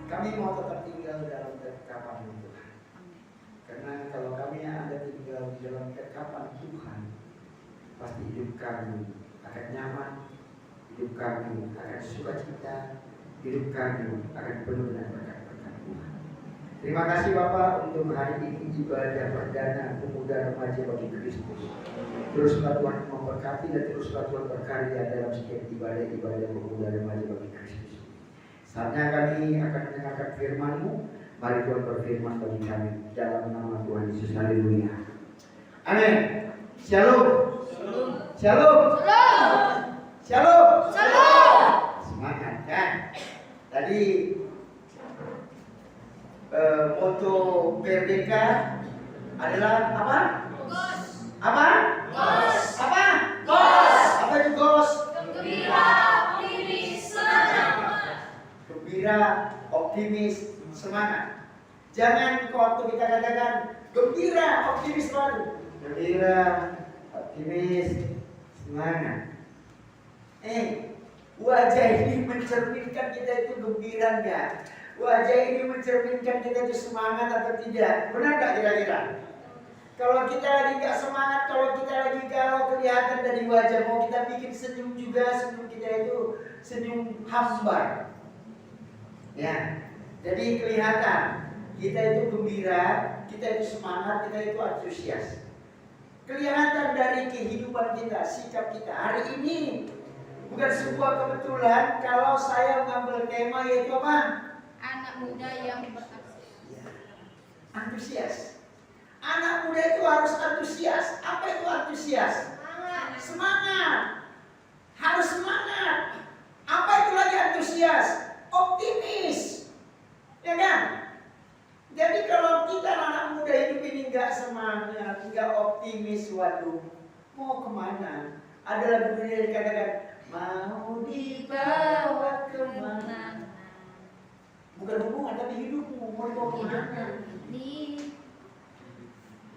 Kami mau tetap tinggal dalam kekapan Tuhan. Karena kalau kami ada tinggal di dalam kekapan Tuhan, pasti hidup kami akan nyaman, hidup kami akan sukacita, hidup kami akan penuh dengan berkat-berkat Tuhan. Terima kasih Bapak untuk hari ini ibadah perdana pemuda remaja bagi Kristus. Teruslah Tuhan memberkati dan teruslah Tuhan berkarya dalam setiap ibadah-ibadah pemuda remaja bagi Kristus. Saatnya kami akan mendengarkan firman-Mu. Mari Tuhan berfirman bagi kami dalam nama Tuhan Yesus. Haleluya. Amin. Shalom. Shalom. Shalom. Semangat kan? Tadi moto PRDK adalah apa? Gos. Apa? Gos. Apa? Gos. Apa itu gos? Gembira, optimis, semangat. Gembira, optimis, semangat. Jangan waktu kita katakan gembira, optimis selalu. Gembira, optimis, semangat. Wajah ini mencerminkan kita itu gembira enggak? Wajah ini mencerminkan kita itu semangat atau tidak? Benar nggak kira-kira? Kalau kita lagi nggak semangat, kalau kita lagi galau, kelihatan dari wajah. Mau kita bikin senyum juga, senyum kita itu senyum hambar. Ya, jadi kelihatan kita itu gembira, kita itu semangat, kita itu antusias. Kelihatan dari kehidupan kita, sikap kita. Hari ini bukan sebuah kebetulan kalau saya mengambil tema yaitu apa? Anak muda yang beraksi. Antusias. Anak muda itu harus antusias. Apa itu antusias? Semangat. Harus semangat. Apa itu lagi antusias? Optimis. Ya kan? Jadi kalau kita anak muda hidup ini nggak semangat, nggak optimis, waduh, mau kemana? Ada lagu yang dikatakan, mau dibawa kemana? Bukan hubungan, tapi hidupmu mau dibawa kemana?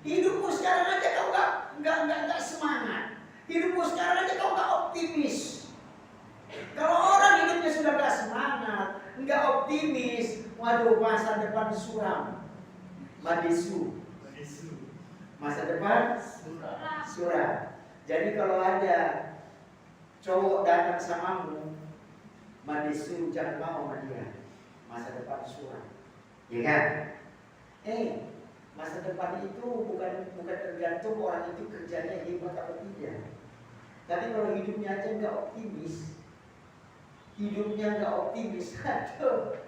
Hidupmu sekarang aja kau nggak semangat. Hidupmu sekarang aja kau nggak optimis. Kalau orang hidupnya sudah nggak semangat, nggak optimis, waduh, masa depan suram, madisu. Masa depan suram. Jadi kalau ada cowok datang samamu, madisu, jangan mau sama dia. Masa depan suram, ya kan? Masa depan itu bukan tergantung orang itu kerjanya hebat atau tidak. Tapi kalau hidupnya aja nggak optimis, aduh.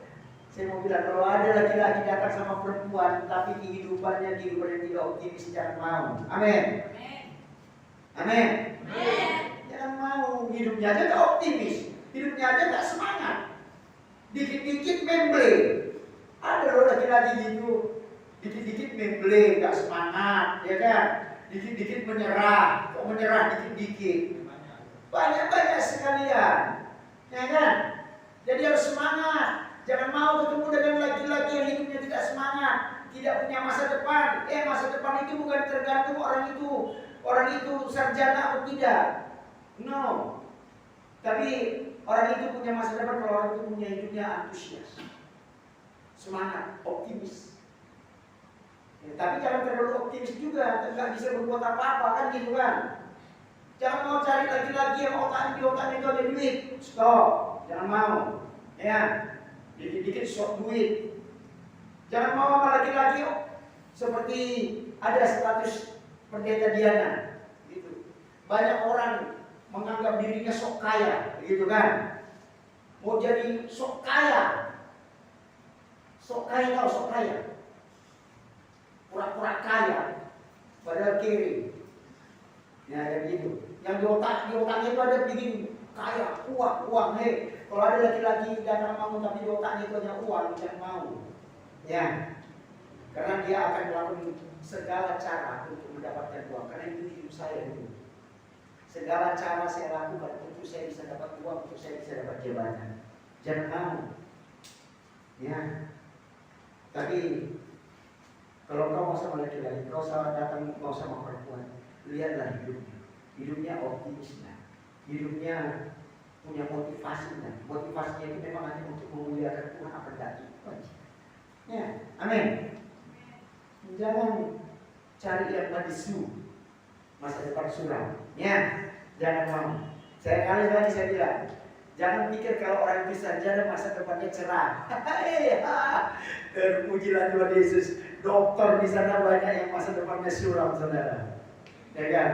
Saya mau bilang kalau ada laki-laki datang sama perempuan, tapi kehidupannya yang tidak optimis, jangan mau. Amin. Amin. Jangan mau, hidupnya aja nggak optimis, hidupnya aja nggak semangat. Dikit-dikit memble. Ada loh laki-laki gitu. Dikit-dikit memble, nggak semangat, ya kan? Dikit-dikit menyerah, kok menyerah dikit-dikit. Banyak-banyak sekalian, ya kan? Jadi harus semangat. Jangan mau ketemu dengan laki-laki yang hidupnya tidak semangat, tidak punya masa depan. Masa depan itu bukan tergantung orang itu sarjana atau tidak. No. Tapi orang itu punya masa depan kalau orang itu punya hidupnya antusias, semangat, optimis. Tapi jangan terlalu optimis juga, nggak bisa berbuat apa-apa kan gitu kan. Jangan mau cari laki-laki yang otaknya itu ada duit. Stop, jangan mau. Ya, dikit-dikit sok duit. Jangan mau sama laki-laki seperti ada status pendeta Diana. Gitu. Banyak orang menganggap dirinya sok kaya, gitu kan? Mau jadi sok kaya. Sok kaya. Pura-pura kaya, padahal kiri. Ya kayak gitu. Yang di otaknya itu ada bikin kaya, uang. Kalau ada laki-laki datang mau tapi di otaknya itu hanya uang, jangan mau. Ya, karena dia akan melakukan segala cara untuk mendapatkan uang. Karena itu hidup saya dulu. Segala cara saya lakukan untuk saya bisa dapat uang, untuk saya bisa dapat jabatan. Jangan mau. Ya, tapi kalau kau mau sama laki-laki, kau salah datang mau sama perempuan, lihatlah hidupnya. Hidupnya optimis lah. Hidupnya punya motivasi lah. Motivasinya itu memang hanya untuk memuliakan Tuhan apa tadi. Amin. Jangan cari yang madisu, masa depan suram. Ya, jangan mau. Saya kali lagi saya bilang, jangan pikir kalau orang itu sarjana masa depannya cerah. Terpujilah Tuhan Yesus. Dokter di sana banyak yang masa depannya suram, saudara. Ya kan?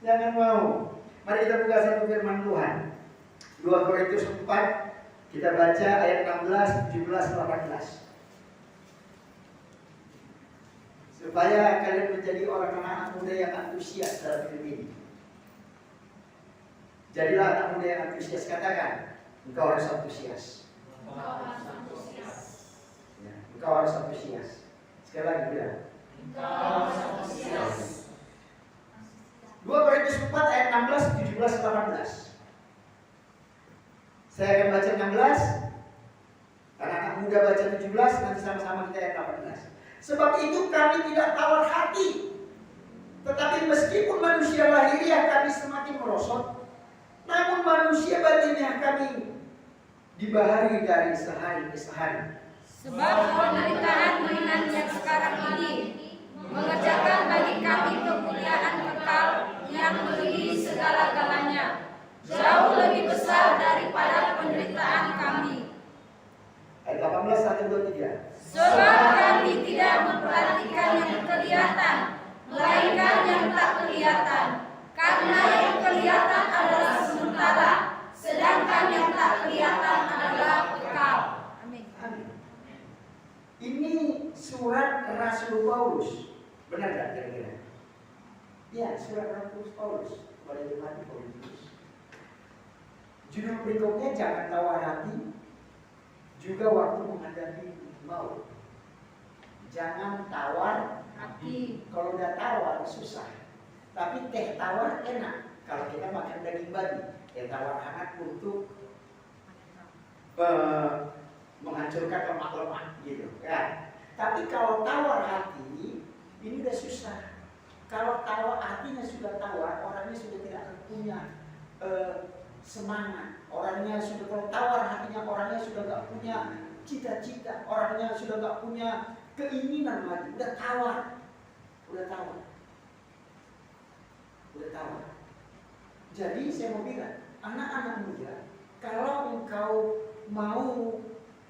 Jangan mau. Mari kita buka satu firman Tuhan. 2 Korintus 4, kita baca ayat 16, 17, 18. Supaya kalian menjadi orang anak muda yang antusias dalam hidup ini. Jadilah anak muda yang antusias. Katakan, engkau harus antusias. Ya, engkau harus antusias. Sekali lagi bilang, engkau harus antusias. 2 Korintus 4 ayat 16, 17, 18. Saya akan baca 16, anak-anak muda baca 17, nanti sama-sama kita ayat 18. Sebab itu kami tidak tawar hati, tetapi meskipun manusia lahiriah kami semakin merosot, namun manusia batiniah kami dibahari dari sehari ke sehari. Sebab penderitaan ringan yang sekarang ini mengerjakan bagi kami kemuliaan kekal yang melebihi segala-galanya, jauh lebih besar daripada penderitaan kami. Ayat 18, 1, 2, 3. Sebab kami tidak memperhatikan yang kelihatan, melainkan yang tak kelihatan. Karena yang kelihatan adalah sementara, sedangkan yang tak kelihatan adalah kekal. Amin. Ini surat Rasul Paulus. Benar tak kira-kira? Ya, surat Rasul Paulus kepada jemaat di Korintus. Judul berikutnya, jangan tawar hati, juga waktu menghadapi maut. Jangan tawar hati. Kalau udah tawar susah. Tapi teh tawar enak. Kalau kita makan daging babi, teh tawar hangat untuk menghancurkan lemak-lemak gitu kan. Tapi kalau tawar hati ini udah susah. Kalau tawar hatinya sudah tawar, orangnya sudah tidak punya semangat. Orangnya sudah, kalau tawar hatinya, orangnya sudah gak punya cita-cita, orangnya sudah gak punya keinginan lagi, udah tawar. Jadi saya mau bilang, anak-anak muda, kalau engkau mau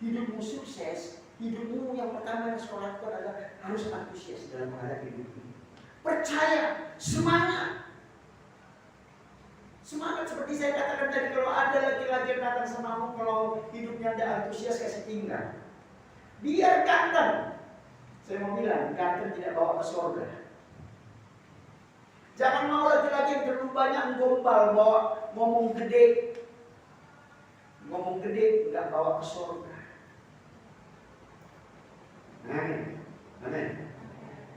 hidupmu sukses, hidupmu yang pertama yang sekolah itu adalah harus antusias dalam menghadapi hidup ini. Percaya, semangat. Semangat seperti saya katakan tadi, kalau ada laki-laki yang datang sama kamu, kalau hidupnya ada antusias, kasih tinggal. Biar ganteng. Saya mau bilang, ganteng tidak bawa ke surga. Jangan mau laki-laki yang terlalu banyak gombal, bawa ngomong gede. Ngomong gede nggak bawa ke surga. Amin. Amin.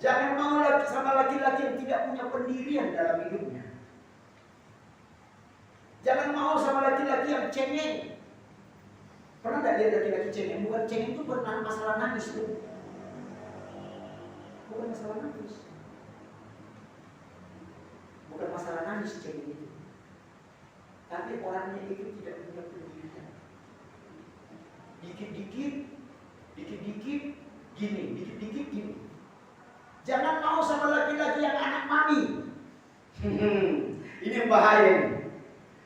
Jangan mau sama laki-laki yang tidak punya pendirian dalam hidupnya. Jangan mau sama laki-laki yang cengeng. Pernah nggak lihat laki-laki cengeng? Bukan cengeng itu bukan masalah nangis tuh. Bukan masalah nangis. Bukan masalah nangis cengeng itu. Tapi orangnya itu tidak punya pendirian. Dikit-dikit gini, dikit-dikit gini. Jangan mau sama laki-laki yang anak mami. Ini bahaya.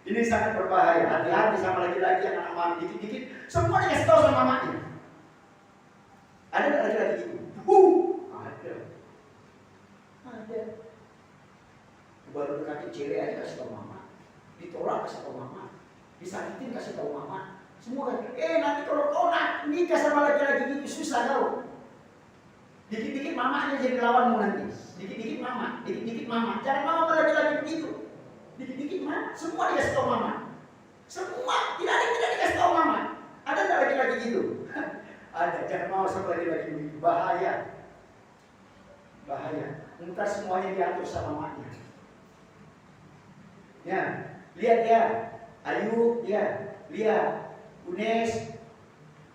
Ini sangat berbahaya. Hati-hati sama laki-laki yang anak mami. Dikit-dikit semua dikasih tahu sama mamanya. Ada nggak laki-laki gitu? Ada. Baru dekati cewek aja kasih tahu mama. Ditolak kasih tahu mama. Disakitin kasih tahu mama. Semua kan, nanti kalau kau nikah sama laki-laki gitu susah kau. Dikit-dikit mamanya jadi lawanmu nanti. Dikit-dikit mama. Jangan mau sama laki-laki begitu. Dikit-dikit mama, semua dikasih tahu mama. Semua, tidak ada yang tidak dikasih tahu mama. Ada nggak laki-laki gitu? Ada, jangan mau sama laki-laki begitu. Bahaya. Entar semuanya diatur sama mamanya. Ya, lihat ya. Ayu, ya. Lihat. Unes,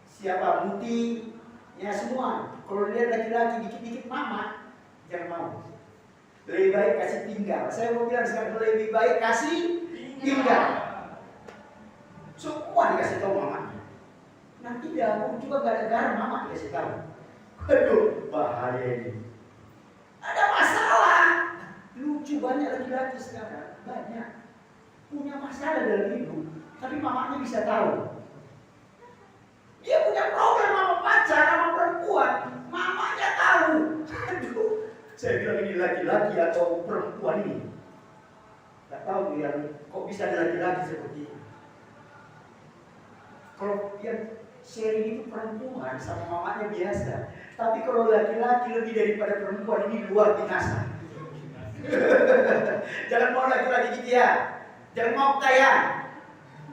siapa Muti, ya semua. Kalau lihat laki-laki dikit-dikit mama, jangan mau. Lebih baik kasih tinggal. Saya mau bilang sekarang lebih baik kasih tinggal. Semua dikasih tahu mama. Nanti dia juga gak ada garam mama dikasih tahu. Waduh, bahaya ini. Ada masalah. Lucu, banyak laki-laki sekarang, banyak punya masalah dalam hidup, tapi mamanya bisa tahu. Dia punya problem sama pacar, sama perempuan, mamanya tahu. Aduh, saya bilang ini laki-laki atau perempuan ini. Gak tahu dia, kok bisa ada laki-laki seperti ini. Kalau yang sharing itu perempuan sama mamanya biasa, tapi kalau laki-laki lebih daripada perempuan ini luar biasa. Jangan mau laki-laki gitu ya, jangan mau kaya,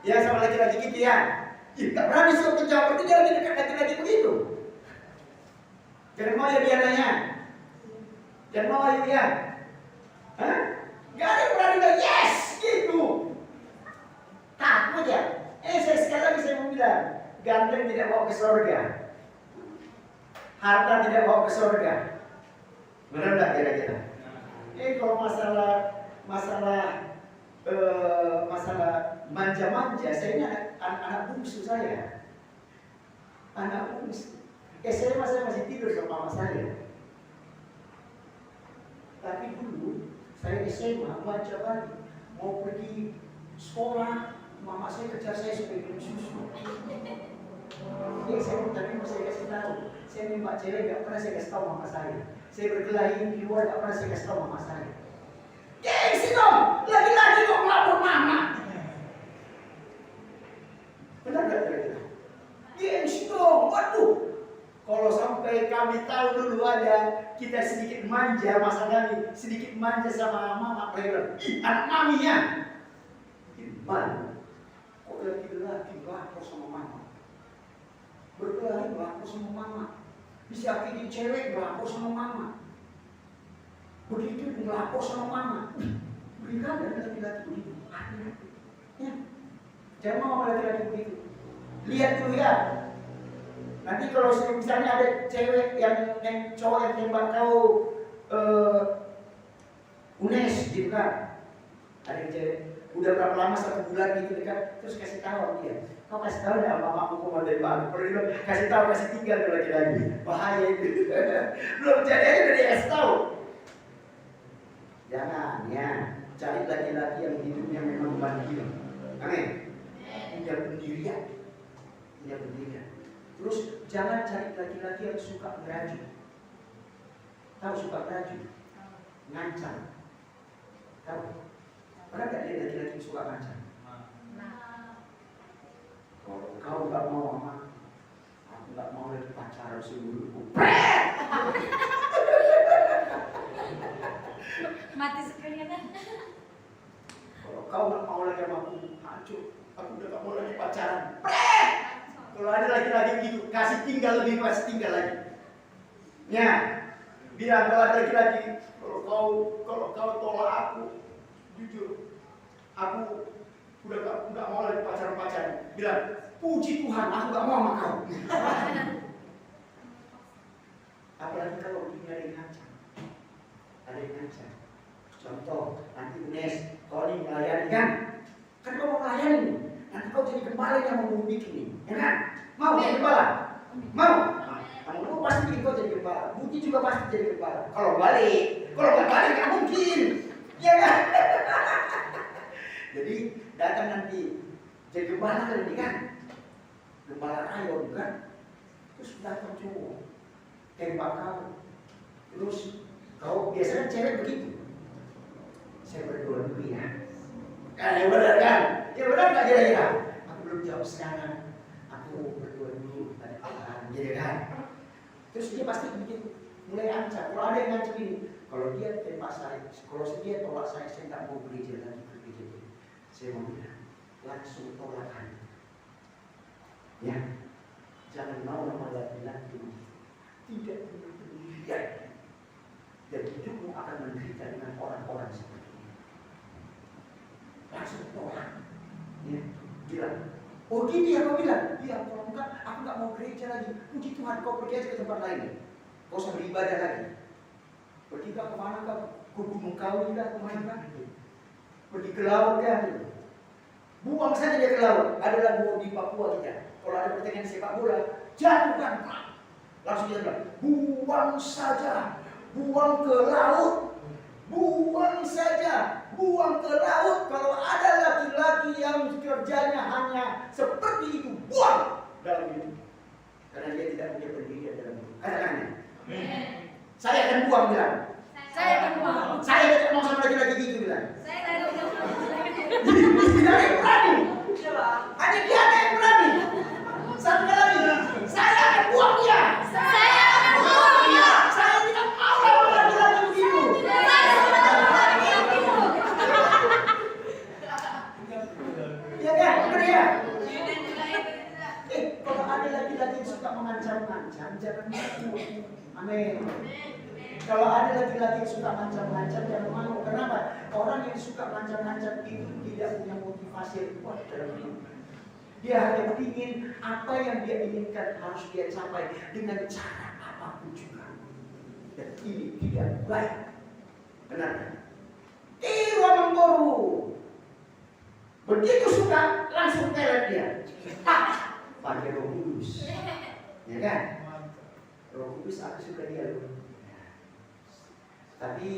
ya sama laki-laki gitu ya. Gak berani suruh kejauh, berarti dia lagi dekat laki-laki begitu. Jangan mau ya biaranya, jangan mau ayo ya. Hah? Gak ada yang berani bilang yes gitu. Takut ya. Saya sekali lagi saya mau bilang, ganteng tidak bawa ke surga, harta tidak bawa ke surga. Benar nggak kira-kira? Kalau masalah manja-manja, saya ini anak bungsu saya. Anak bungsu. SMA saya masih tidur sama mama saya. Tapi dulu saya SMA manja banget. Mau pergi sekolah, mama saya kejar saya supaya minum susu. Tapi mau saya kasih tahu, saya nembak cewek gak pernah saya kasih tahu mama saya. Saya berkelahi di luar gak pernah saya kasih tahu mama saya. Gengsi dong, lagi-lagi kok melapor mama. Benar gak kira-kira? Gengsi dong, waduh. Kalau sampai kami tahu dulu ada kita sedikit manja, masa kami sedikit manja sama mama, mereka anak maminya. Gimana? Kok laki-laki lapor sama mama? Berkelahi lapor sama mama. Disakiti cewek lapor sama mama. Begitu lapor sama mama. Berikan ada laki-laki begitu. Ya. Jangan mau laki-laki begitu. Lihat dulu ya. Nanti kalau misalnya ada cewek yang cowok yang tembak kau UNES gitu kan. Ada cewek udah berapa lama 1 bulan gitu dekat, terus kasih tahu dia. Kau kasih tahu ya mamaku mau tembak. Kalau dia kasih tahu kasih tinggal lagi-lagi. Bahaya itu. Belum jadi aja udah dikasih tahu. Jangan ya, cari laki-laki yang hidupnya memang mandiri. Amin. Punya pendirian. Punya pendirian. Terus jangan cari laki-laki yang suka meraju. Tahu suka meraju? Ngancam. Tahu? Pernah gak lihat laki-laki yang suka ngancam? Kalau kau gak mau mama, aku gak mau lagi pacaran sebelumku. Mati sekalian. Kalau kau gak mau lagi sama aku, hancur. Aku udah gak mau lagi pacaran. Kalau ada laki-laki begitu, kasih tinggal lebih, kasih tinggal lagi. Ya, bilang kalau ada laki-laki, kalau kau tolak aku, jujur, aku udah gak mau lagi pacaran. Bilang, puji Tuhan, aku gak mau sama kau. Apalagi kalau ini ada yang ngancam. Ada yang ngancam. Contoh, nanti UNES, kau ini melayani kan? Kan kau mau melayani. Nanti kau jadi gembala yang mau bikin ini, ya kan? Mau jadi gembala? Mau? Kamu pasti bikin kau jadi gembala. Bukti juga pasti jadi gembala. Kalau nggak balik nggak mungkin, ya kan? Jadi datang nanti jadi gembala kan ini kan? Gembala rayon kan? Terus datang cowok tembak kau. Terus kau biasanya cewek begitu. Saya berdoa dulu ya. Ya benar kan? Ya benar nggak kira-kira? Aku belum jawab sekarang. Aku berdoa dulu pada Tuhan, gitu kan? Terus dia pasti begitu, mulai ancam. Kalau ada yang ngancam ini, kalau dia tembak saya, kalau dia tolak saya nggak mau gereja lagi. Saya mau bilang, langsung tolakkan. Ya, jangan mau nama laki-laki tidak pendirian, dan hidupmu akan menderita dengan orang-orang seperti ini. Langsung tolak. Ya, bilang, oh gitu ya kau bilang? Iya, kalau enggak, aku enggak mau gereja lagi. Puji Tuhan, kau pergi aja ke tempat lain. Kau usah beribadah lagi. Pergi kemana kau? Ke gunung kau juga, kemana kau? Pergi ke laut kan? Buang saja dia ke laut. Ada lagu di Papua kita. Kalau ada pertandingan sepak bola, jatuhkan. Langsung dia bilang, buang saja, buang ke laut, buang saja, buang ke laut. Kalau ada laki-laki yang kerjanya hanya seperti itu, buang dalam hidup. Karena dia tidak punya pendirian dalam hidup. Katakannya, saya akan buang bilang. Saya akan buang. Saya tidak mau sama laki-laki gitu bilang. Saya akan buang. Tidak ada yang berani. Hanya dia ada yang berani. Satu kali lagi, saya akan buang dia. Saya akan buang dia. Saya tidak mau sama laki-laki begitu. Iya kan? Benar ya? Kalau ada laki-laki yang suka mengancam-ngancam, jangan mau. Amin. Kalau ada laki-laki yang suka mengancam-ngancam, jangan mau. Kenapa? Orang yang suka mengancam-ngancam itu tidak punya motivasi yang kuat dalam hidup. Dia hanya ingin apa yang dia inginkan harus dia capai dengan cara apapun juga. Dan ini tidak baik. Benar kan? Tiru abang boru. Begitu suka langsung telet dia. Pakai Roh Kudus. Ya kan? Roh Kudus aku suka dia loh. Tapi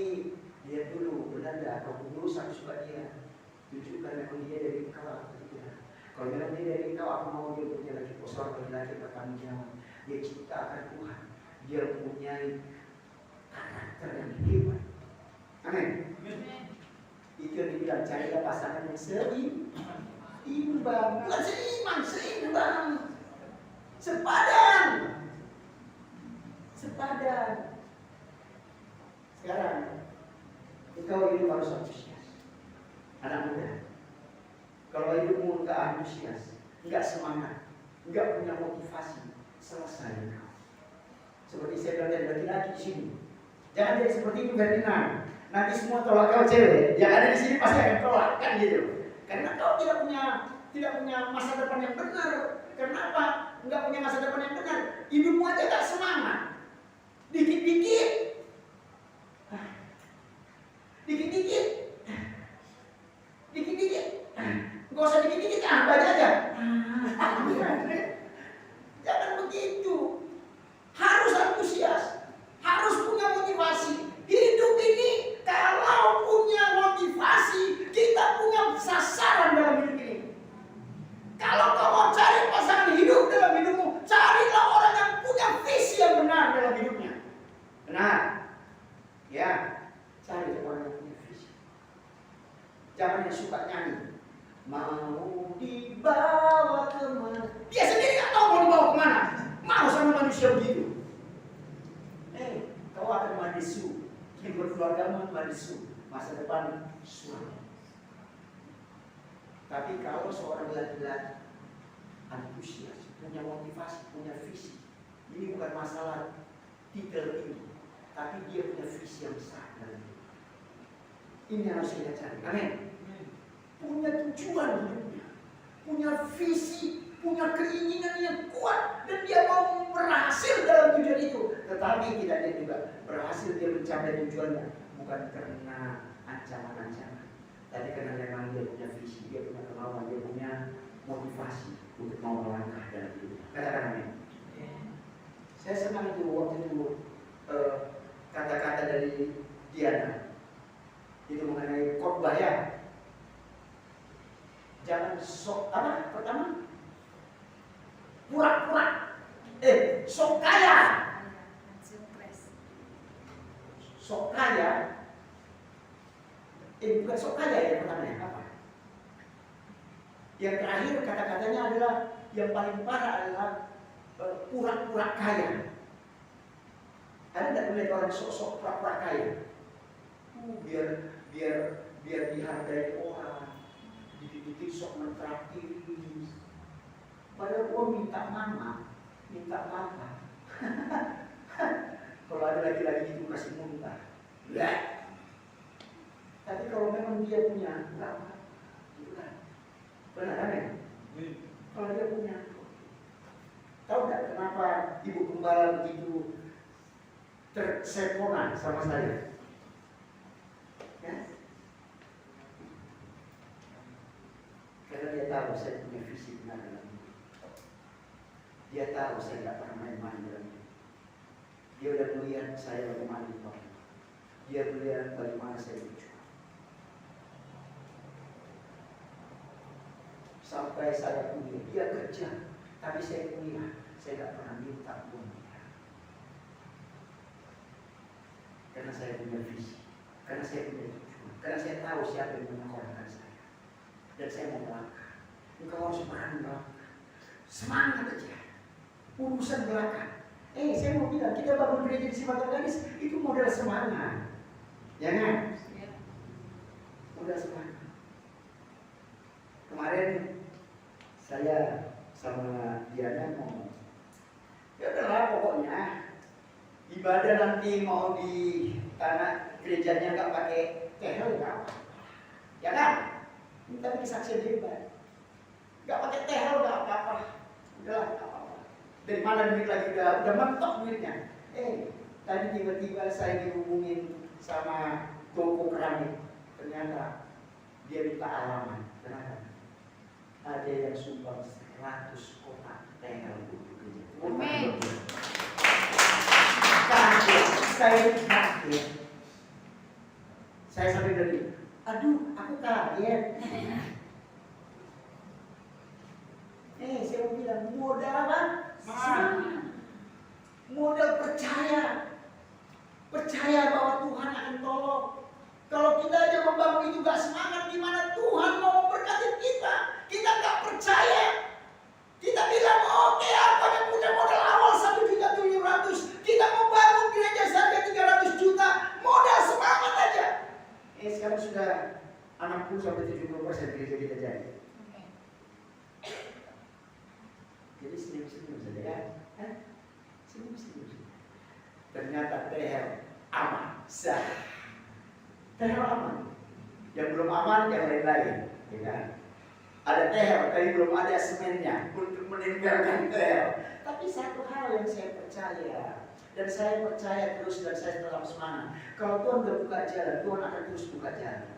dia dulu benar dah Roh Kudus aku suka dia. Tunjukkan memang dia dari engkau atau tidak. Kalau memang dia dari engkau, aku mau dia punya lagi posor laki-laki bertanggung jawab. Dia ciptakan Tuhan. Dia mempunyai karakter yang hebat. Amin. Itu yang dibilang carilah pasangan yang seimbang. Bukan seimbang, seimbang. Sepadan. Sepadan. Sekarang engkau hidup harus antusias. Anak muda, kalau hidupmu enggak antusias, enggak semangat, enggak punya motivasi, selesai engkau. Seperti saya bilang dari laki-laki di sini, jangan jadi seperti itu Ferdinand. Nanti semua tolak kau cewek, yang ada di sini pasti akan tolak, kan gitu. Karena kau tidak punya masa depan yang benar. Kenapa? Enggak punya masa depan yang benar. Hidupmu aja enggak semangat. Dikit-dikit, nggak usah dikit-dikit, baca aja. Jangan begitu. Harus antusias, harus punya motivasi. Hidup ini kalau punya motivasi, kita punya sasaran dalam hidup ini. Kalau kau mau cari pasangan hidup dalam hidupmu, carilah orang yang punya visi yang benar dalam hidupnya. Benar? Ya, cari orang yang punya visi. Jangan yang suka nyanyi. Mau dibawa kemana? Dia sendiri nggak tahu mau dibawa kemana. Mau sama manusia begitu. Kau akan madisu. Yang berkeluarga madisu. Masa depan suami. Tapi kalau seorang laki-laki antusias, punya motivasi, punya visi, ini bukan masalah titel tinggi, tapi dia punya visi yang besar dalam hidup. Ini yang harus kita cari. Amin. Punya tujuan hidupnya, punya visi, punya keinginan yang kuat, dan dia mau berhasil dalam tujuan itu. Tetapi tidak dia juga berhasil dia mencapai tujuannya bukan karena ancaman-ancaman, tapi karena memang dia punya visi, dia punya kemauan, dia punya motivasi untuk mau melangkah dalam hidup. Katakan amin. Saya senang itu waktu itu kata-kata dari Diana itu mengenai khotbah ya. Jangan sok apa pertama pura-pura sok kaya, sok kaya bukan sok kaya ya pertama ya apa? Yang terakhir kata-katanya adalah yang paling parah adalah pura-pura kaya. Ada nggak melihat orang sok-sok pura-pura kaya? Biar dihargai orang, dikit-dikit sok mentraktir. Padahal gua minta mama. Kalau ada laki-laki itu kasih muntah. Tapi kalau memang dia punya, enggak apa. Benar kan ya? Kalau dia punya. Tahu nggak kenapa ibu gembala begitu terseponan sama saya? Ya? Karena dia tahu saya punya visi benar dalam hidup. Dia tahu saya tidak pernah main-main dalam hidup. saya bagaimana ditolong. Dia melihat bagaimana saya berjuang. Sampai saya kuliah, dia kerja, tapi saya kuliah, saya tidak pernah minta pun dia. Karena saya punya visi, karena saya punya tujuan, karena saya tahu siapa yang menyekolahkan saya. Dan saya mau melangkah. Engkau harus berani melangkah. Semangat aja. Urusan belakang. Saya mau bilang, kita bangun gereja di Simatang Gadis itu modal semangat. Ya kan? Modal semangat. Kemarin saya sama Diana ngomong, ya udahlah pokoknya ibadah nanti mau di tanah gerejanya nggak pakai tehel nggak apa, ya kan? Kita kesaksian hebat, nggak pakai tehel nggak apa-apa, udahlah nggak apa-apa. Dari mana duit lagi udah mentok duitnya? Tadi tiba-tiba saya dihubungin sama toko keramik, ternyata dia minta alamat. Kenapa? Ada yang sumbang 100 kotak tehel untuk gereja. Amin. Kaget, saya kaget. Saya sampai tadi, aduh, aku kaget. Saya mau bilang, modal apa? Semangat. Modal percaya. Percaya bahwa Tuhan akan tolong. Kalau kita aja membangun itu gak semangat, gimana Tuhan mau memberkati kita? Kita gak percaya. Kita bilang, oke, apa yang punya modal awal 1.700.000. Kita mau bangun gereja saja 300 juta. Modal semangat aja. Sekarang sudah 60-70% gereja kita jadi. Jadi senyum-senyum saja ya. Senyum-senyum saja. Ternyata tehel aman, sah. Tehel aman. Yang belum aman yang lain-lain, ya kan? Ada tehel, tapi belum ada semennya untuk meninggalkan tehel. Tapi satu hal yang saya percaya, dan saya percaya terus dan saya tetap semangat. Kalau Tuhan udah buka jalan, Tuhan akan terus buka jalan.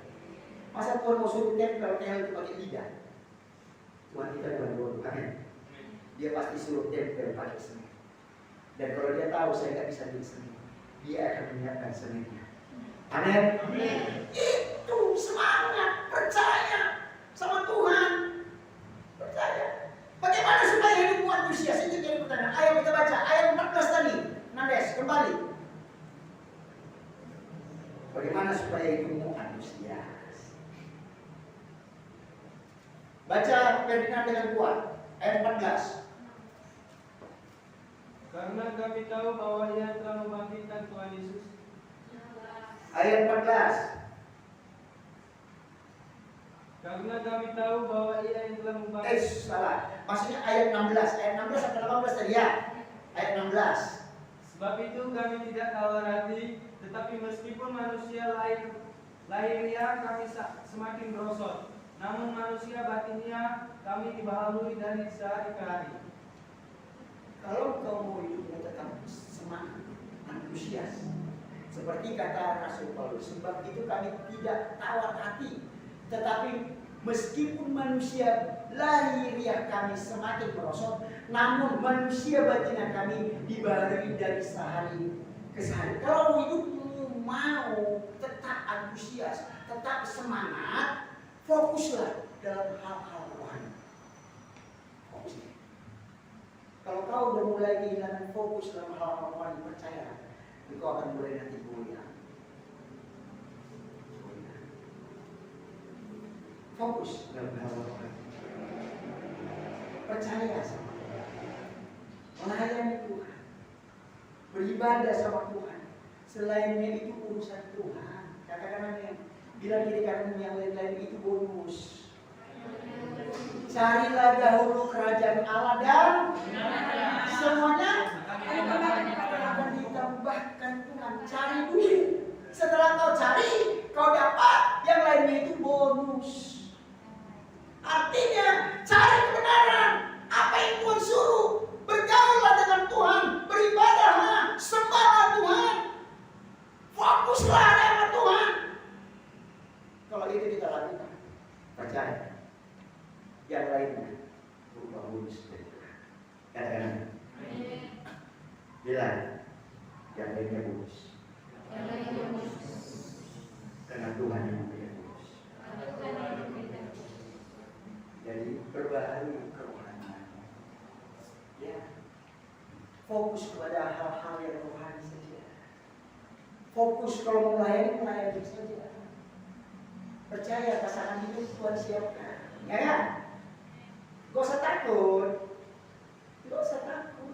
Masa Tuhan mau suruh tempel tehel itu pakai lidah? Tuhan kita bukan bodoh, amin. Dia pasti suruh tempel pakai semen. Dan kalau dia tahu saya nggak bisa bikin semen, dia akan menyiapkan semennya. Amin. Itu semangat, percaya sama Tuhan. Percaya. Bagaimana supaya hidupmu antusias? Itu jadi pertanyaan. Ayo kita baca ayat 14 tadi. Nandes, kembali. Bagaimana supaya hidupmu antusias? Baca Ferdinand dengan kuat. Ayat 14. Karena kami tahu bahwa Ia telah membangkitkan Tuhan Yesus. Ayat 14. Karena kami tahu bahwa Ia yang telah membangkitkan. Salah. Maksudnya ayat 16. Ayat 16 atau 18 tadi ya? Ayat 16. Sebab itu kami tidak tawar hati, tetapi meskipun manusia lahiriah kami semakin merosot, namun manusia batinnya kami dibaharui dari sehari ke hari. Kalau kau mau hidupnya tetap semangat, antusias, seperti kata Rasul Paulus, sebab itu kami tidak tawar hati, tetapi meskipun manusia lahiriah kami semakin merosot, namun manusia batinnya kami dibaharui dari sehari ke sehari. Kalau hidupmu mau tetap antusias, tetap semangat, fokuslah dalam hal-hal rohani. Fokuslah. Kalau kau udah mulai kehilangan fokus dalam hal-hal rohani, percaya, engkau akan mulai nanti goyah. Fokus dalam hal-hal rohani. Percaya sama Tuhan. Melayani Tuhan. Beribadah sama Tuhan. Selainnya itu urusan Tuhan. Katakan amin. Bilang diri kamu yang lain-lain itu bonus. Carilah dahulu kerajaan Allah dan semuanya akan ditambahkan Tuhan. Cari dulu. Setelah kau cari, kau dapat. Yang lainnya itu bonus. Artinya cari kebenaran. Apa yang Tuhan suruh. Bergaullah dengan Tuhan. Beribadahlah. Sembahlah Tuhan. Fokuslah sama Tuhan. Kalau itu kita lakukan, percaya. Yang lainnya berubah bonus dari Tuhan. Katakan. Bila Yang lainnya bonus. Karena Tuhan yang memberikan bonus. Jadi perbaharui kerohanian. Ya, fokus kepada hal-hal yang rohani saja. Fokus kalau melayani saja. Percaya pasangan hidup Tuhan siapkan. Ya kan? Gak usah takut. Gak usah takut.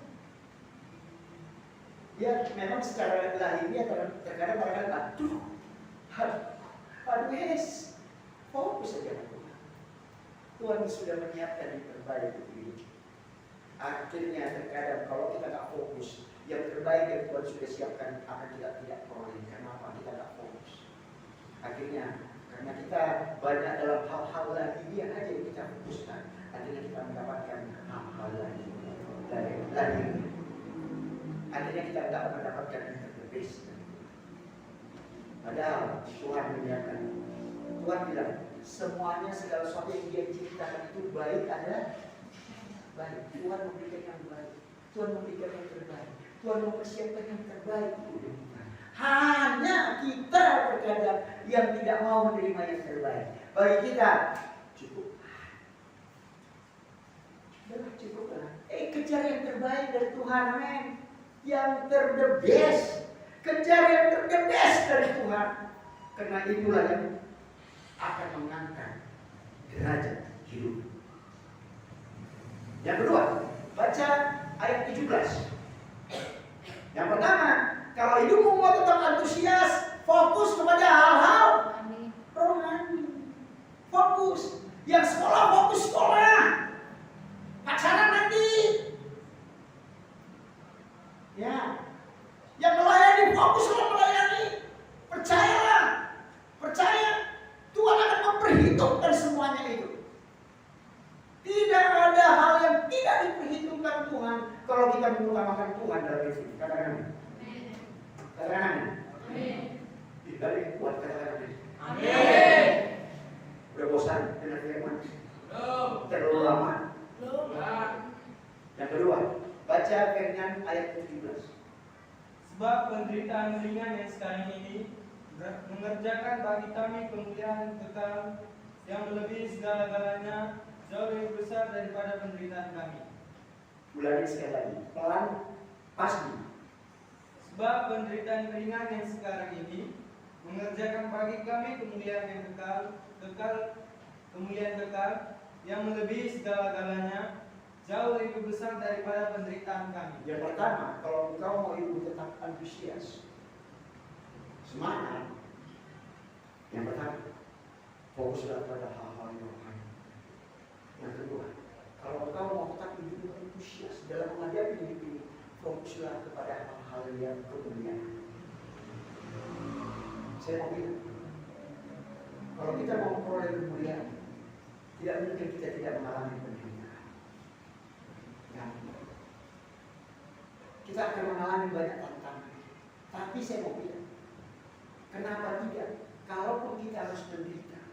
Ya memang secara lahirnya terkadang barangkali aduh yes. Fokus saja Tuhan. Tuhan sudah menyiapkan yang terbaik untuk hidup. Akhirnya terkadang kalau kita tak fokus, yang terbaik yang Tuhan sudah siapkan akan kita tidak peroleh. Kenapa? Kita tak fokus. Akhirnya karena kita banyak dalam hal-hal lagi dia aja yang kita fokuskan, akhirnya kita mendapatkan hal-hal lagi. Akhirnya kita tidak mendapatkan yang terbaik. Padahal Tuhan menyiapkan. Tuhan bilang semuanya segala sesuatu yang dia ciptakan itu baik adalah baik. Tuhan memberikan yang baik. Tuhan memberikan yang terbaik. Tuhan mempersiapkan yang terbaik. Hanya kita terkadang yang tidak mau menerima yang terbaik. Bagi kita cukup. Cukuplah. Kejar yang terbaik dari Tuhan, amin. Yang best. Kejar yang best dari Tuhan. Karena itulah yang akan mengangkat derajat hidup. Yang kedua, baca ayat 17. Yang pertama, kalau hidupmu mau tetap antusias, fokus kepada hal-hal rohani. Fokus. Yang sekolah, fokus sekolah. Pacaran nanti. Ya. Yang melayani, fokuslah melayani. Percayalah. Percaya. Tuhan akan memperhitungkan semuanya itu. Tidak ada hal yang tidak diperhitungkan Tuhan kalau kita mengutamakan Tuhan dalam hidup ini. Katakan amin. Katakan amin. Tidak ada yang kuat katakan amin. Amin. Udah bosan dengar firman? Terlalu lama. Yang kedua, baca Firman ayat 17. Sebab penderitaan ringan yang sekarang ini mengerjakan bagi kami kemuliaan kekal yang melebihi segala-galanya, jauh lebih besar daripada penderitaan kami. Ulangi sekali lagi, pelan, pasti. Sebab penderitaan ringan yang sekarang ini mengerjakan bagi kami kemuliaan yang kemuliaan kekal yang melebihi segala-galanya, jauh lebih besar daripada penderitaan kami. Yang pertama, kalau engkau mau hidup tetap antusias, semangat. Yang pertama, fokuslah pada hal-hal yang rohani. Yang kedua, kalau engkau mau tetap hidup antusias dalam menghadapi hidup ini, fokuslah kepada hal-hal yang kemuliaan. Saya mau bilang, kalau kita mau memperoleh kemuliaan, tidak mungkin kita tidak mengalami penderitaan. Ya. Kita akan mengalami banyak tantangan. Tapi saya mau bilang, kenapa tidak? Kalaupun kita harus menderita,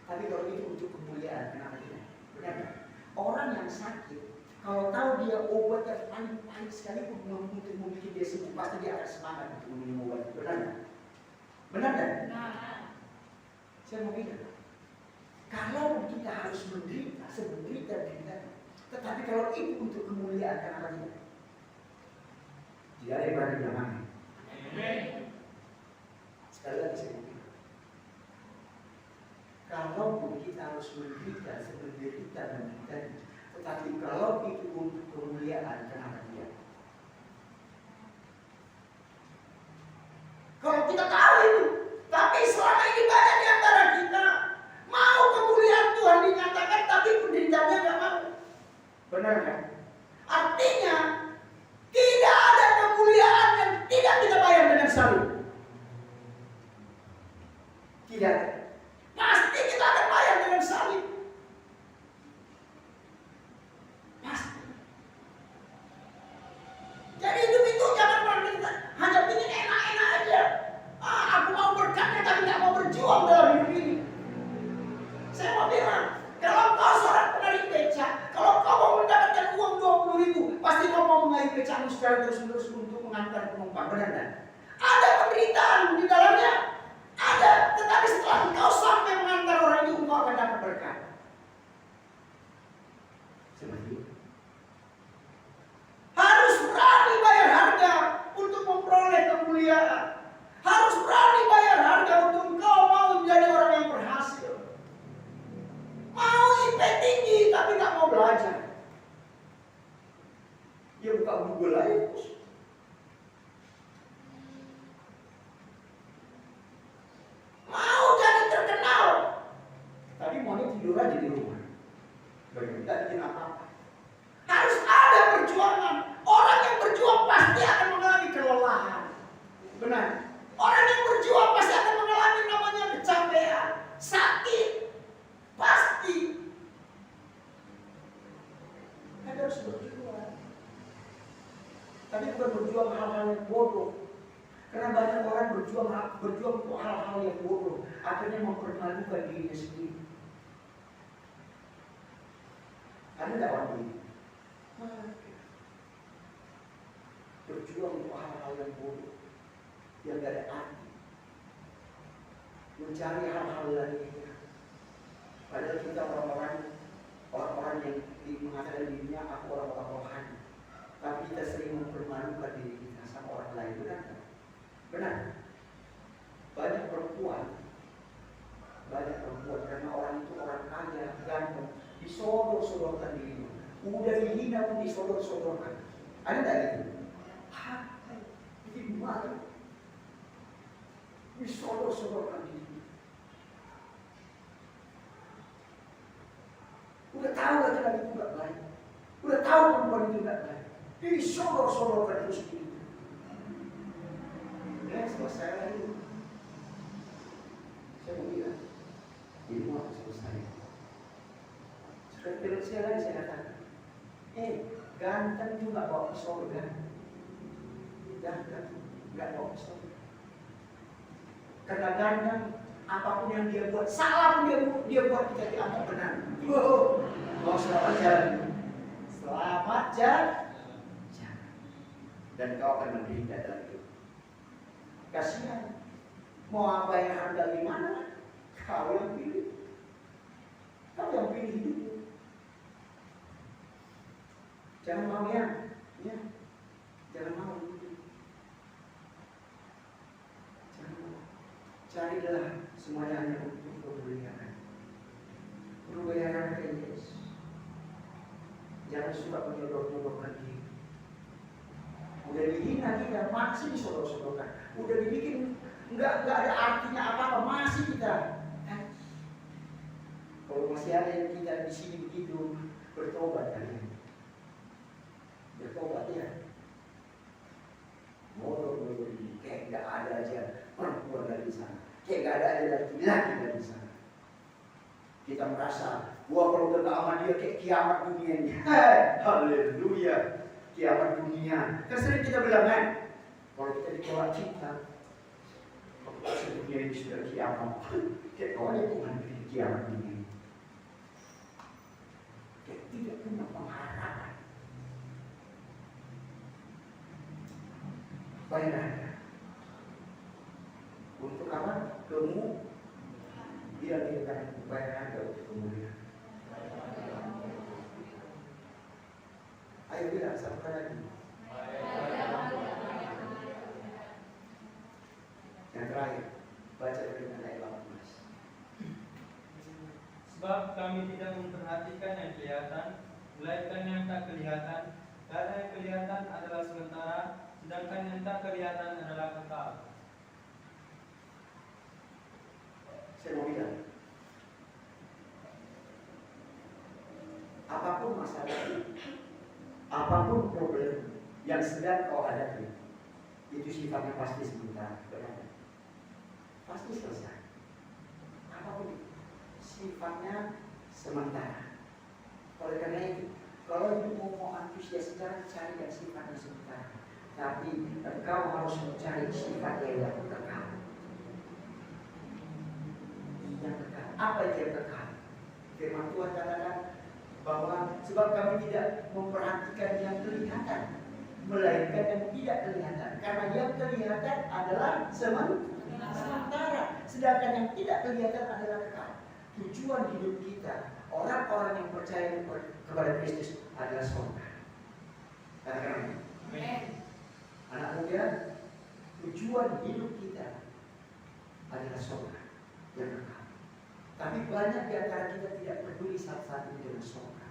tapi kalau itu untuk kemuliaan, kenapa tidak? Benar tak? Orang yang sakit, kalau tahu dia obat yang paling pahit sekalipun untuk membuat dia sembuh, pasti dia akan semangat untuk minum obat. Benar tak? Benar tak? Saya mau bilang, kalau kita harus menderita, semenderita, tetapi kalau itu untuk kemuliaan, kenapa tidak? Tidak ada yang berani bilang amin. Sekali lagi saya mau bilang, kalaupun kita harus menderita, semenderita, tetapi kalau itu untuk kemuliaan, kenapa tidak? Kalau kita tahu itu, tapi selama ini banyak di antara kita mau kemuliaan Tuhan dinyatakan, tapi penderitaannya nggak mau. Benar kan? Artinya tidak ada kemuliaan yang tidak kita bayar dengan salib. Tidak. Pasti kita akan bayar dengan salib. Pasti. Jadi hidup itu jangan pernah hanya ingin enak-enak aja. gampang, benar kan? Ada penderitaan di dalamnya, ada. Tetapi setelah engkau sampai mengantar orang itu, engkau akan dapat berkat. Seperti itu. Harus berani bayar harga untuk memperoleh kemuliaan. Harus berani bayar harga untuk engkau mau menjadi orang yang berhasil. Mau IP tinggi tapi nggak mau belajar. Dia buka Google aja. Mau jadi terkenal, tapi maunya tidur aja di rumah. Bagaimana bikin apa-apa. Harus ada perjuangan. Orang yang berjuang pasti akan mengalami kelelahan. Benar. Orang yang berjuang pasti akan mengalami namanya kecapean, sakit, pasti. Kita harus berjuang. Tapi bukan berjuang hal-hal yang bodoh. Karena banyak orang berjuang untuk hal-hal yang bodoh, akhirnya mempermalukan dirinya sendiri. Ada nggak orang ini? Berjuang untuk hal-hal yang bodoh, yang gak ada arti, mencari hal-hal lainnya. Padahal kita orang-orang yang mengatakan dirinya aku orang-orang rohani, tapi kita sering mempermalukan diri kita sama orang lain, benar kan? Benar. Banyak perempuan karena orang itu orang kaya, ganteng, disodor-sodorkan dirinya. Udah dihina pun disodor-sodorkan. Ada nggak gitu? Bikin malu. Disodor-sodorkan diri. Udah tahu laki-laki itu nggak baik. Udah tahu perempuan itu nggak baik. Disodor-sodorkan terus gitu. Selesai lagi. Saya mau bilang, ilmu harus selesai. Sekarang saya lagi saya katakan, ganteng juga bawa ke surga. Ganteng, nggak bawa ke surga. Karena ganteng, apapun yang dia buat, salah pun dia buat kita dianggap benar. Mau selamat jalan. Selamat jalan. Dan kau akan menderita dalam hidup. Kasihan. Mau apa yang harga gimana? Kau yang pilih. Kau yang pilih hidup. Jangan mau ya. Jangan mau. Jangan mau. Carilah semuanya hanya untuk kemuliaan. Kemuliaan ke Yesus. Jangan suka menyodor-nyodorkan diri. Udah dihina kita, masih disodor-sodorkan. Udah dibikin nggak ada artinya apa-apa, masih kita. Kalau masih ada yang kita di sini begitu, bertobat kalian. Bertobat ya. Bodoh ini, kayak nggak ada aja perempuan dari sana, kayak nggak ada aja laki-laki dari sana. Kita merasa, gua kalau udah sama dia kayak kiamat dunia ini. Haleluya. Kiamat dunia. Kan sering kita bilang kan, kalau kita ditolak cinta, dunia ini sudah kiamat. Kayak kau ada Tuhan di kiamat dunia ini. Kayak tidak punya pengharapan. Bayar harga. Untuk apa? Dia akan bayar harga untuk kemuliaan. Ayo bilang satu kali lagi. Yang terakhir, baca dengan ayat 18. Sebab kami tidak memperhatikan yang kelihatan, melainkan yang tak kelihatan. Karena yang kelihatan adalah sementara, sedangkan yang tak kelihatan adalah kekal. Saya mau bilang, apapun masalah, apapun problem yang sedang kau hadapi, itu sifatnya pasti sebentar, benar? Pasti selesai. Apapun sifatnya sementara. Oleh karena itu, kalau itu mau antusias sekarang, cari yang sifatnya sementara. Tapi engkau harus mencari sifatnya yang kekal. Yang kekal. Apa yang kekal? Firman Tuhan katakan bahwa sebab kami tidak memperhatikan yang kelihatan, melainkan yang tidak kelihatan. Karena yang kelihatan adalah sementara, sedangkan yang tidak kelihatan adalah kekal. Tujuan hidup kita, orang-orang yang percaya kepada Kristus adalah surga. Katakan amin. Anak muda, tujuan hidup kita adalah surga yang kekal. Tapi banyak di antara kita tidak peduli saat-saat ini dengan surga.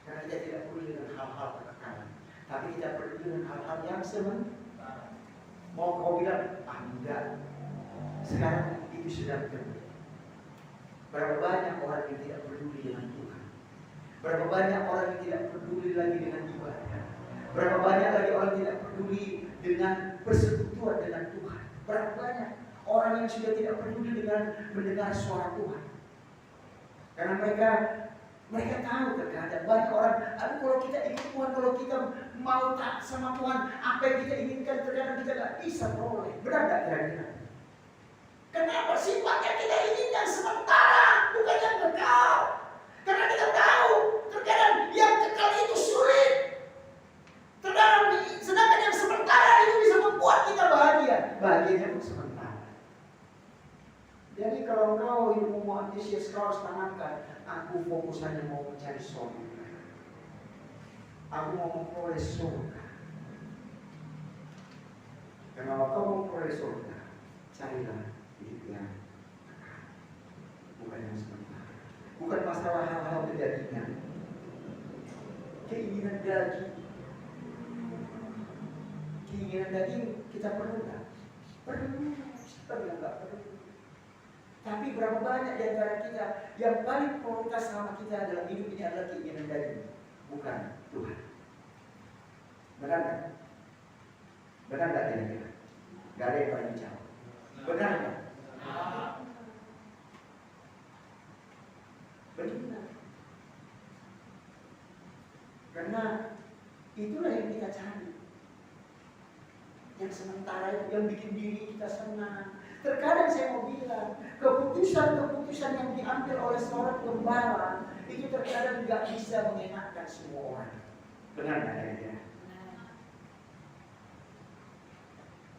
Karena kita tidak peduli dengan hal-hal kekekalan. Tapi kita peduli dengan hal-hal yang sementara. Mau kau bilang, enggak. Sekarang itu sudah terjadi. Berapa banyak orang yang tidak peduli dengan Tuhan. Berapa banyak orang yang tidak peduli lagi dengan ibadah. Berapa banyak lagi orang yang tidak peduli dengan persekutuan dengan Tuhan. Berapa banyak orang yang sudah tidak peduli dengan mendengar suara Tuhan. Karena mereka tahu terkadang banyak orang, aduh kalau kita ikut Tuhan, kalau kita mau taat sama Tuhan, apa yang kita inginkan terkadang kita nggak bisa peroleh. Benar nggak kira-kira? Kenapa sifat yang kita inginkan sementara, bukan yang kekal? Karena kita tahu terkadang yang kekal itu sulit. Sedangkan yang sementara itu bisa membuat kita bahagia. Bahagianya pun sementara. Jadi kalau kau hidupmu mau antusias, kau harus tanamkan, aku fokus hanya mau mencari surga. Aku mau memperoleh surga. Karena kalau kau mau memperoleh surga, carilah hidup yang kekal, bukan yang sementara. Bukan masalah hal-hal kedagingan, keinginan daging. Keinginan daging kita perlu nggak? Perlu, kita bilang nggak perlu. Tapi berapa banyak di antara kita yang paling prioritas sama kita dalam hidup ini adalah keinginan daging, bukan Tuhan. Benar nggak? Benar nggak kira-kira? Gak ada yang paling jauh. Benar nggak? Benar. Karena itulah yang kita cari. Yang sementara itu yang bikin diri kita senang. Terkadang saya mau bilang, keputusan-keputusan yang diambil oleh seorang gembala itu terkadang tidak bisa menyenangkan semua orang. Benar nggak ya?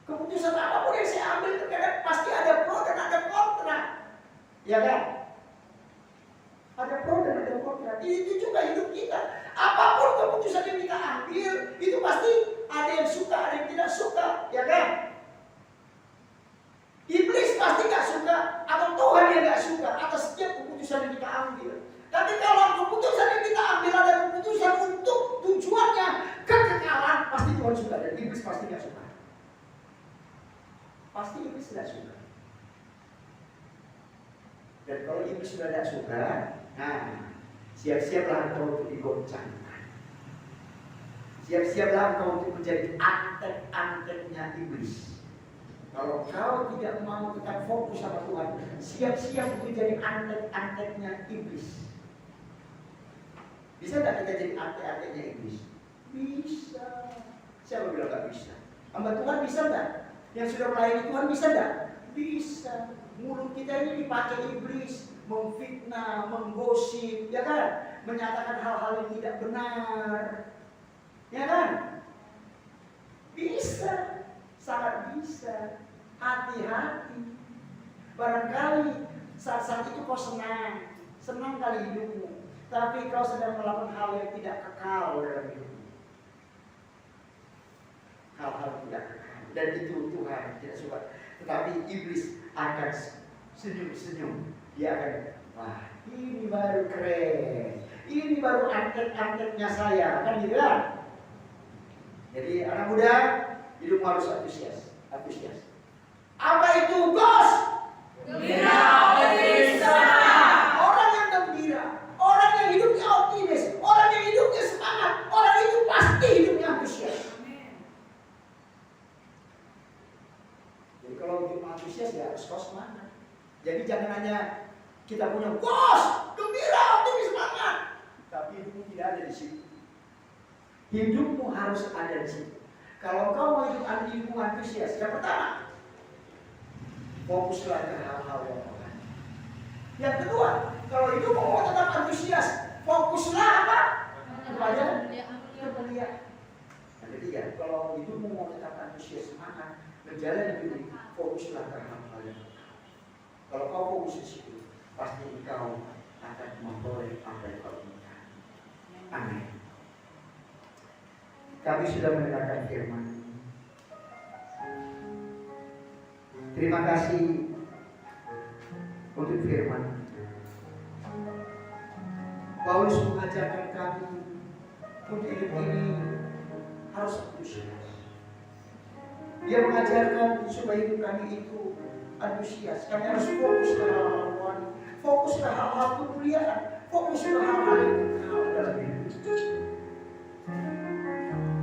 Keputusan apapun yang saya ambil terkadang pasti ada pro dan ada kontra. Ya kan? Ada pro dan ada kontra. Itu juga hidup kita. Apapun keputusan yang kita ambil, itu pasti ada yang suka, ada yang tidak suka. Ya kan? Iblis pasti gak suka, atau Tuhan yang gak suka atas setiap keputusan yang kita ambil. Tapi kalau keputusan yang kita ambil ada keputusan untuk tujuannya kekekalan, pasti Tuhan suka dan iblis pasti gak suka. Pasti iblis tidak suka. Dan kalau iblis sudah tidak suka, nah siap-siaplah engkau untuk digoncangkan. Siap-siaplah engkau untuk menjadi antek-anteknya iblis. Kalau kau tidak mau tetap fokus sama Tuhan, siap-siap untuk jadi antek-anteknya iblis. Bisa tidak kita jadi antek-anteknya iblis? Bisa. Siapa bilang gak bisa? Hamba Tuhan bisa tidak? Yang sudah melayani Tuhan bisa tidak? Bisa. Mulut kita ini dipakai iblis, memfitnah, menggosip, ya kan? Menyatakan hal-hal yang tidak benar, ya kan? Bisa, sangat bisa. Hati-hati. Barangkali saat-saat itu kau senang kali hidupmu, tapi kau sedang melakukan hal yang tidak kekal dalam hidupmu. Hal-hal tidak kekal, dan itu Tuhan tidak suka. Tetapi iblis akan senyum-senyum. Dia akan, wah ini baru keren, ini baru antek-anteknya saya, kan gitu kan? Jadi anak muda, hidup harus antusias. Apa itu bos? Gembira, optimis, Orang yang gembira, orang yang hidupnya optimis, orang yang hidupnya semangat, orang itu pasti hidupnya antusias. Jadi kalau hidup antusias ya harus kau semangat. Jadi jangan hanya kita punya bos, gembira, optimis, semangat, tapi hidupmu tidak ada di situ. Hidupmu harus ada di situ. Kalau kau mau hidup antusias, yang pertama, fokuslah ke hal-hal yang lain. Yang kedua, kalau hidupmu mau tetap antusias, fokuslah apa? Kepada kemuliaan. Jadi ya, kalau hidupmu mau tetap antusias, semangat, menjalani hidup, fokuslah ke hal-hal yang benar. Kalau kau fokus di situ, pasti engkau akan memperoleh apa yang kau inginkan. Amin. Kami sudah mendengarkan firman. Terima kasih untuk firman. Paulus mengajarkan kami untuk hidup ini harus antusias. Dia mengajarkan supaya hidup kami itu antusias. Kami harus fokus ke hal-hal rohani, fokus ke hal-hal kemuliaan, fokus ke hal-hal yang kekal dalam hidup.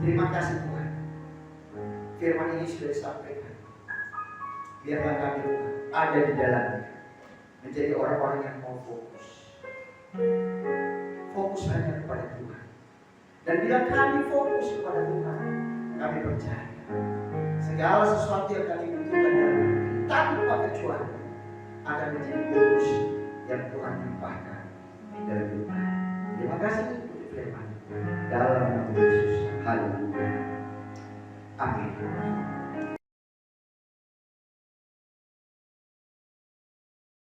Terima kasih Tuhan. Firman ini sudah disampaikan. Biarlah kami ada di dalamnya, menjadi orang-orang yang mau fokus. Fokus hanya kepada Tuhan. Dan bila kami fokus kepada Tuhan, kami percaya segala sesuatu yang kami butuhkan dalam hidup tanpa kecuali akan menjadi bonus yang Tuhan limpahkan dalam hidup kami. Terima kasih untuk firman. Dalam nama Yesus. Haleluya. Amin.